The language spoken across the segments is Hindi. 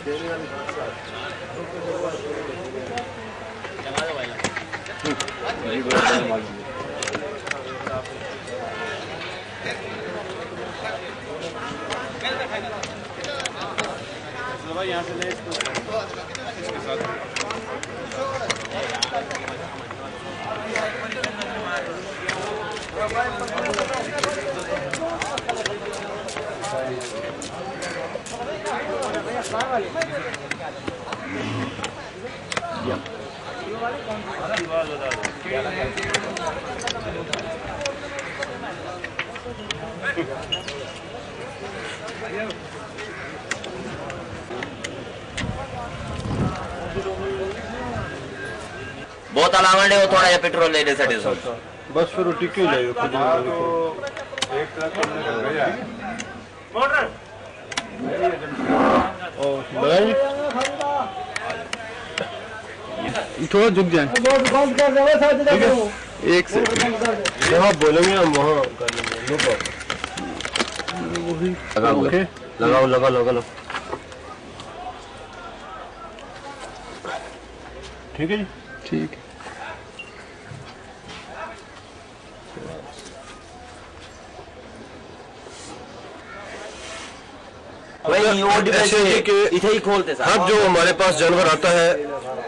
यहाँ से ले इसके साथ बहुत अलावा वो थोड़ा या पेट्रोल लेने से बस फिर टिक्की ले एक थोड़ा झुक जाए एक से जहाँ बोलेंगे हम वहाँ कर लेंगे। लगाओ लगाओ लगाओ ठीक है जी ठीक है। अब जो हमारे पास जानवर आता है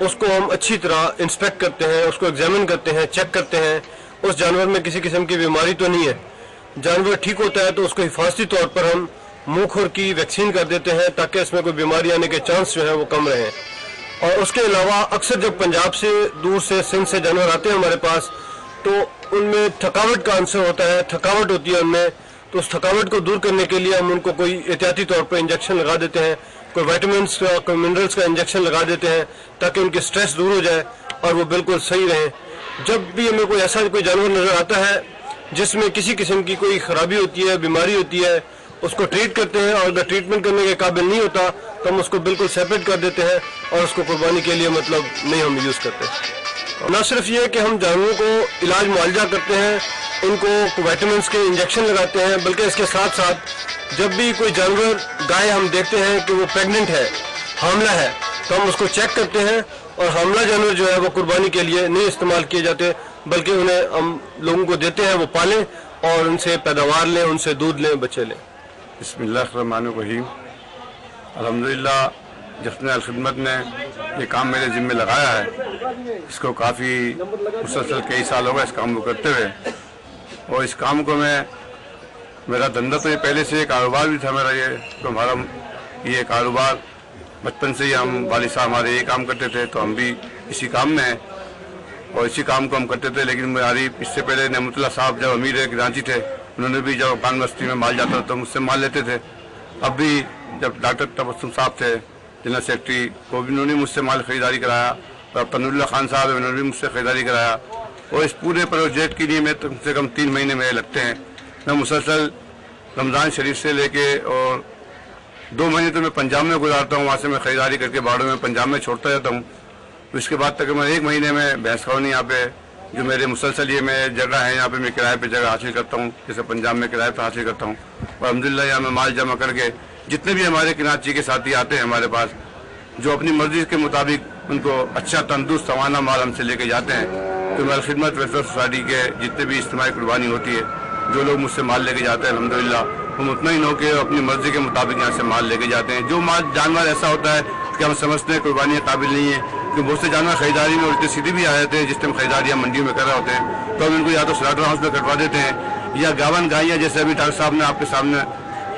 उसको हम अच्छी तरह इंस्पेक्ट करते हैं, उसको एग्जामिन करते हैं, चेक करते हैं उस जानवर में किसी किस्म की बीमारी तो नहीं है। जानवर ठीक होता है तो उसको हिफाजती तौर पर हम मुंह खुर की वैक्सीन कर देते हैं ताकि इसमें कोई बीमारी आने के चांस जो है वो कम रहे। और उसके अलावा अक्सर जब पंजाब से दूर से सिंध से जानवर आते हैं हमारे पास तो उनमें थकावट का आंसर होता है, थकावट होती है उनमें, तो उस थकावट को दूर करने के लिए हम उनको कोई एहतियाती तौर पर इंजेक्शन लगा देते हैं, कोई विटामिन्स का कोई मिनरल्स का इंजेक्शन लगा देते हैं ताकि उनकी स्ट्रेस दूर हो जाए और वो बिल्कुल सही रहे। जब भी हमें कोई ऐसा कोई जानवर नजर आता है जिसमें किसी किस्म की कोई खराबी होती है, बीमारी होती है, उसको ट्रीट करते हैं और अगर ट्रीटमेंट करने के काबिल नहीं होता तो हम उसको बिल्कुल सेपरेट कर देते हैं और उसको कुर्बानी के लिए मतलब नहीं हम यूज करते। न सिर्फ ये कि हम जानवरों को इलाज मुआवजा करते हैं, इनको विटामिन्स के इंजेक्शन लगाते हैं, बल्कि इसके साथ साथ जब भी कोई जानवर गाय हम देखते हैं कि वो प्रेग्नेंट है, हामला है, तो हम उसको चेक करते हैं और हामला जानवर जो है वो कुर्बानी के लिए नहीं इस्तेमाल किए जाते बल्कि उन्हें हम लोगों को देते हैं वो पालें और उनसे पैदावार लें, उनसे दूध लें, बच्चे लें। बिस्मिल्लाहिर्रहमानिर्रहीम। अल्हम्दुलिल्लाह जिसने अलखिदमत ने ये काम मेरे जिम्मे लगाया है इसको काफ़ी मुसलसल कई साल हो गए इस काम को करते हुए। और इस काम को मेरा धंधा तो ये पहले से कारोबार भी था मेरा, ये तो हमारा ये कारोबार बचपन से ही हम वालिद साहब हमारे ये काम करते थे तो हम भी इसी काम में हैं और इसी काम को हम करते थे। लेकिन हमारी इससे पहले नेमतुल्लाह साहब जब अमीर कराची थे उन्होंने भी जब पान बस्ती में माल जाता था तो मुझसे माल लेते थे। अब भी जब डॉक्टर तबस्सुम साहब थे जनरल सेक्रेटरी वो भी उन्होंने मुझसे माल खरीदारी कराया और तनुल्लाह खान साहब उन्होंने भी मुझसे खरीदारी कराया। और इस पूरे प्रोजेक्ट के लिए मैं कम से कम 3 महीने मेरे लगते हैं। मैं मुसलसल रमज़ान शरीफ से लेके और 2 महीने तो मैं पंजाब में गुजारता हूँ, वहाँ से मैं खरीदारी करके बाड़ों में पंजाब में छोड़ता जाता हूँ। उसके बाद तक मैं 1 महीने में भैंसखौनी यहाँ पे जो मेरे मुसलसल ये मैं जगह है यहाँ पे मैं किराए पे जगह हासिल करता हूँ, जैसे पंजाब में किराए पे हासिल करता हूँ। और अल्हम्दुलिल्लाह यहाँ मैं माल जमा करके जितने भी हमारे कराची के साथी आते हैं हमारे पास जो अपनी मर्जी के मुताबिक उनको अच्छा तंदुरुस्त सवाना माल हमसे लेके जाते हैं। तो मैं खिदमत वेलफेयर सोसाइटी के जितने भी इज्तिमाई कुर्बानी होती है जो लोग मुझसे माल लेके जाते हैं अल्हम्दुलिल्लाह हम उतना ही के अपनी मर्जी के मुताबिक यहाँ से माल लेके जाते हैं। जो माल जानवर ऐसा होता है कि हम समझते हैं कुर्बानी काबिल नहीं है कि बहुत से जानवर खरीदारी में उल्टे सीधी भी आ जाते हैं, जिस टाइम खरीदारी हम मंडियों में कर रहे होते हैं तो हम इनको या तो स्लॉटर हाउस में कटवा देते हैं या गावन गायें जैसे अभी डॉक्टर साहब ने आपके सामने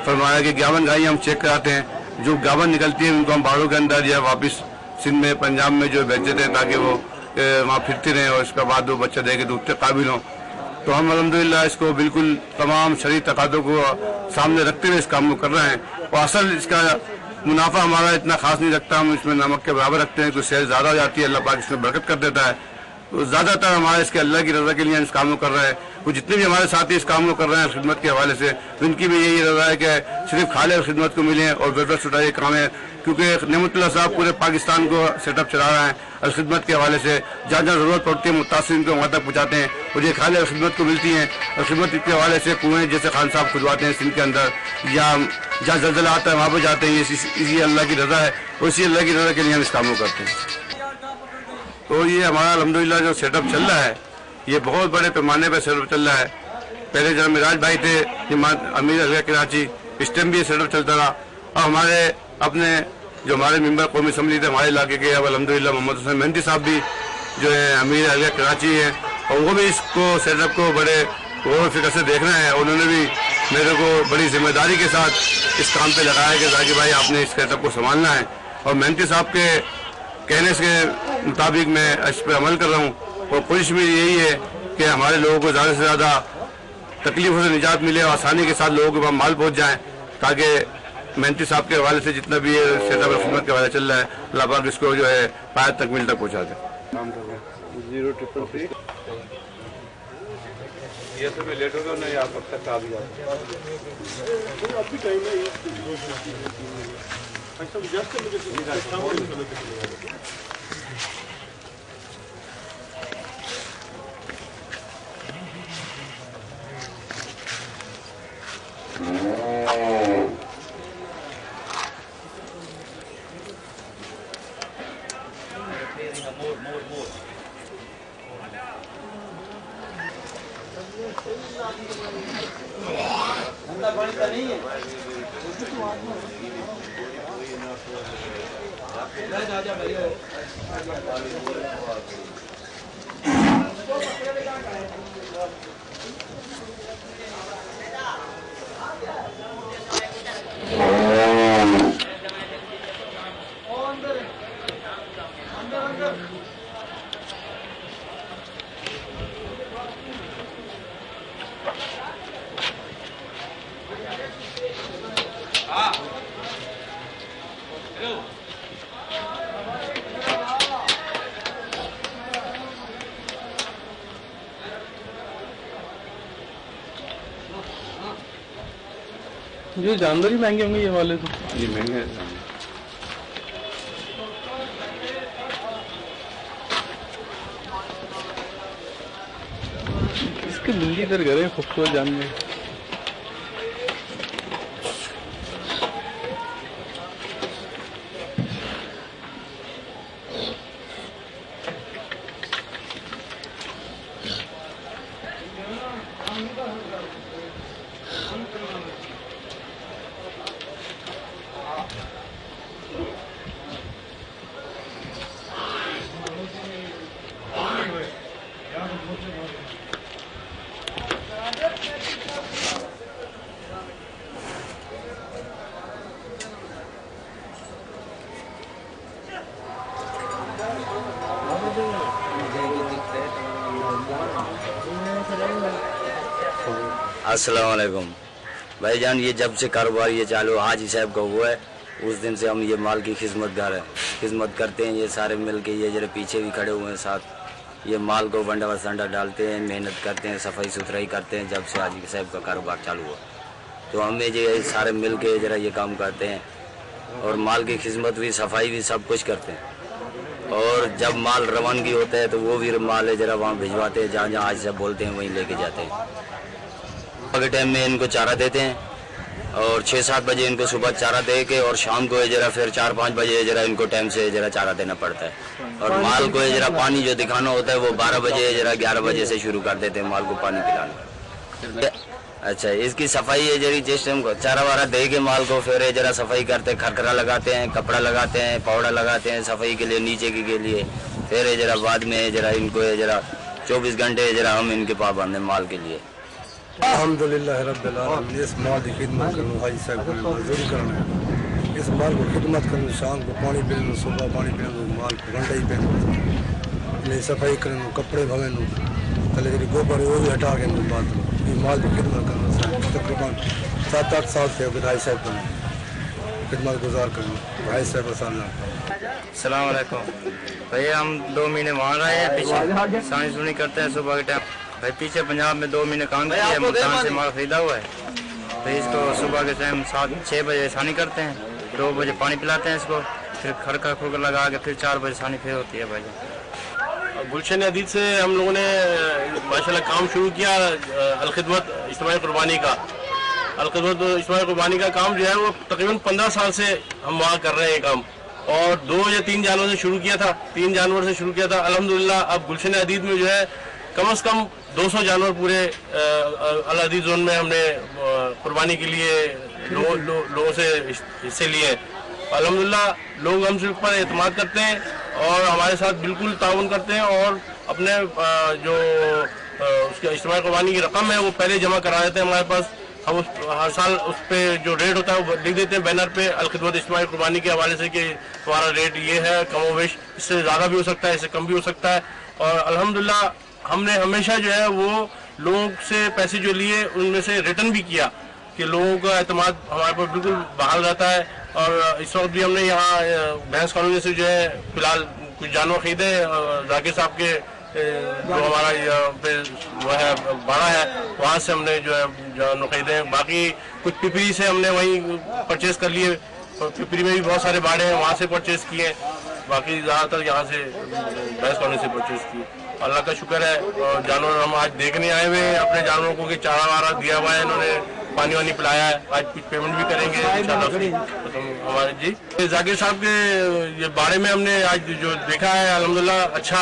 फरमाया कि गावन गायें हम चेक कराते हैं। जो गावन निकलती है उनको हम बाड़ों के अंदर या वापस सिंध में पंजाब में जो भेज देते हैं ताकि वो वहाँ फिरती रहें और इसके बाद वो बच्चा दे के दूध के काबिल हों। तो हम अल्हम्दुलिल्लाह इसको बिल्कुल तमाम शरई तकादों को सामने रखते हुए इस काम को कर रहे हैं। और असल इसका मुनाफा हमारा इतना खास नहीं रखता, हम इसमें नमक के बराबर रखते हैं। तो सेल ज़्यादा हो जाती है, अल्लाह पाक इसमें बरकत कर देता है। तो ज़्यादातर हमारा इसके अल्लाह की रज़ा के लिए इस काम को कर रहे हैं। वो जितने भी हमारे साथी इस काम को कर रहे हैं खिदमत के हवाले से तो इनकी भी यही रज़ा है कि सिर्फ खाले खिदमत को मिले और वेलफेयर सोसाइटी काम है। क्योंकि नेमतुल्लाह साहब पूरे पाकिस्तान को सेटअप चला रहे हैं खिदमत के हवाले से, जहाँ जहाँ ज़रूरत पड़ती है मुतासिरीन को वहाँ तक पहुँचाते हैं। ये खाने और खिदमत को मिलती हैं। और खिदमत के हवाले से कुएँ जैसे खान साहब खुदवाते हैं सिंध के अंदर, या जहाँ जल्जला आता है वहाँ पर जाते हैं, इसी अल्लाह की रज़ा है, उसी अल्लाह की रज़ा के लिए हम इस काम को करते हैं। तो ये हमारा अल्हम्दुलिल्लाह जो सेटअप चल रहा है, ये बहुत बड़े पैमाने पर सेटअप चल रहा है। पहले जब मिराज भाई थे अमीर हल्का कराची, इस टाइम भी ये सेटअप चलता रहा। और हमारे अपने जो हमारे मेंबर कौमी असम्बली थे हमारे इलाके के, अब अल्हम्दुलिल्लाह मोहम्मद हुसैन मेहंदी साहब भी जो है अमीर हल्का कराची हैं, और वो भी इसको सेटअप को बड़े गौर फिक्र से देख रहे हैं। उन्होंने भी मेरे को बड़ी जिम्मेदारी के साथ इस काम पे लगाया कि जाकिर भाई आपने इस सेटअप को संभालना है। और मेहंदी साहब के कहने के मुताबिक मैं इस पर अमल कर रहा हूँ। और कोशिश मेरी यही है कि हमारे लोगों को ज़्यादा से ज़्यादा तकलीफों से निजात मिले और आसानी के साथ लोगों के पास माल पहुँच जाए, ताकि मेहंदी साहब के हवाले से जितना भी सेटअप खिदमत का हवाला चल रहा है, अल्लाह पाक इसको जो है पायत तकमील तक पहुँचा दे। 0333 ये सब लेट होगा नहीं, आप अब तक आ भी जाते अभी टाइम है। ये जानवर ही महंगे होंगे ये वाले तो। ये महंगे हैं। इसके बिल्ली इधर घर है, खूबसूरत जानवर। अस्सलाम वालेकुम भाईजान। ये जब से कारोबार ये चालू हाजी साहब का हुआ है, उस दिन से हम ये माल की खिदमत करते हैं। ये सारे मिल के ये जरा पीछे भी खड़े हुए हैं साथ, ये माल को बंडा वसंडा डालते हैं, मेहनत करते हैं, सफाई सुथराई करते हैं। जब से हाजी साहब का कारोबार चालू हुआ तो हमें ये सारे मिल के जरा ये काम करते हैं, और माल की खिदमत भी, सफाई भी, सब कुछ करते हैं। और जब माल रवानगी होता है तो वो भी माल है जरा वहाँ भिजवाते हैं, जहाँ जहाँ हाजी साहब बोलते हैं वहीं लेके जाते हैं। के टाइम में इनको चारा देते हैं, और 6-7 बजे इनको सुबह चारा दे के, और शाम को जरा फिर 4-5 बजे जरा इनको टाइम से जरा चारा देना पड़ता है। और माल को जरा पानी जो दिखाना होता है वो 12 बजे जरा 11 बजे से शुरू कर देते हैं माल को पानी पिलाना। अच्छा, इसकी सफाई है जरी जिस टाइम को चारा वारा दे के माल को फिर जरा सफाई करते हैं, खरखरा लगाते हैं, कपड़ा लगाते हैं, पाउडा लगाते हैं सफाई के लिए, नीचे के लिए। फिर जरा बाद में जरा इनको जरा 24 घंटे जरा हम इनके पास बांधे माल के लिए। अल्हम्दुलिल्लाह रब्बिल आलमीन। इस माल की खिदमत करना हाजी साहब को मजदूरी करना है। इस माल को खिदमत करना, शाम को पानी पीने, सुबह पानी पीने, माल को घंटा ही पहन सफाई करना, कपड़े भवे तले जी गोबर वो भी हटा के बात ये माल की खिदमत करना। तकरीबन 7-8 साल से हाजी साहब को खिदमत गुजार करना। हाजी साहब अस्सलाम वालेकुम भैया। हम 2 महीने वहाँ रहे हैं, पीछे सानी सुनी करते हैं सुबह के टाइम। भाई पीछे पंजाब में 2 महीने काम किया है, मुल्तान से माल खरीदा हुआ है। तो इसको सुबह के टाइम 7-6 बजे सानी करते हैं, 2 बजे पानी पिलाते हैं इसको, फिर खड़का खुरका लगा के फिर 4 बजे सानी फिर होती है भाई। गुलशन अदीद से हम लोगों ने माशाल्लाह काम शुरू किया अलखिदमत इज्तिमाई कुर्बानी का। अलखिदमत इज्तिमाई कुर्बानी का काम जो है वो तकरीबन 15 साल से हम वहाँ कर रहे हैं ये काम, और 2 या 3 जानवर से शुरू किया था, 3 जानवर से शुरू किया था। अल्हम्दुलिल्लाह अब गुलशन अदीद में जो है कम से कम 200 जानवर पूरे अल अदीद जोन में हमने कुर्बानी के लिए लोगों से हिस्से लिए। अल्हम्दुलिल्लाह लोग हमसे ऊपर एतमाद करते हैं और हमारे साथ बिल्कुल ताउन करते हैं, और अपने जो उसके इज्तिमाई कुर्बानी की रकम है वो पहले जमा करा देते हैं हमारे पास। हम हर साल उस पर जो रेट होता है वो लिख देते हैं बैनर पे अलखिदमत इज्तिमाई कुर्बानी के हवाले से कि हमारा रेट ये है, कमोवेश इससे ज़्यादा भी हो सकता है, इससे कम भी हो सकता है। और अल्हम्दुलिल्लाह हमने हमेशा जो है वो लोगों से पैसे जो लिए उनमें से रिटर्न भी किया कि लोगों का एतमाद हमारे पर बिल्कुल बहाल रहता है। और इस वक्त भी हमने यहाँ भैंस कॉलोनी से जो है फिलहाल कुछ जानवर खरीदे जाकिर साहब के जो हमारा यहाँ पे वो है बाड़ा है, वहाँ से हमने जो है जानवर खरीदे। बाकी कुछ पिपरी से हमने वहीं परचेज कर लिए, पिपरी में भी बहुत सारे बाड़े हैं, वहाँ से परचेज किए। बाकी ज़्यादातर यहाँ से भैंस कॉलोनी से परचेज किए। अल्लाह का शुक्र है जानवर हम आज देखने आए हुए हैं अपने जानवरों को कि चारा वारा दिया हुआ है, इन्होंने पानी वानी पिलाया है। आज कुछ पेमेंट भी करेंगे इंशाल्लाह हमारे जी। जाकिर साहब के ये बारे में हमने आज जो देखा है अल्हम्दुलिल्लाह अच्छा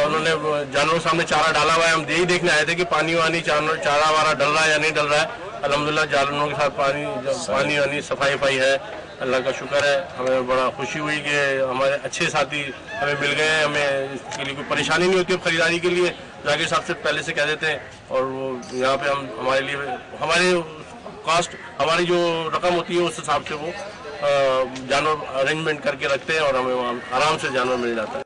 उन्होंने जानवरों सामने चारा डाला हुआ है। हम यही देखने आए थे कि पानी वानी चारा वारा डल रहा है या नहीं डल रहा है। अल्हम्दुलिल्लाह जानवरों के साथ पानी वानी सफाई है। अल्लाह का शुक्र है, हमें बड़ा खुशी हुई कि हमारे अच्छे साथी हमें मिल गए हैं। हमें इसके लिए कोई परेशानी नहीं होती है खरीदारी के लिए, जाकिर साहब से पहले से कह देते हैं और वो यहाँ पे हम हमारे लिए हमारे कास्ट हमारी जो रकम होती है उस हिसाब से वो जानवर अरेंजमेंट करके रखते हैं और हमें वहाँ आराम से जानवर मिल जाता है।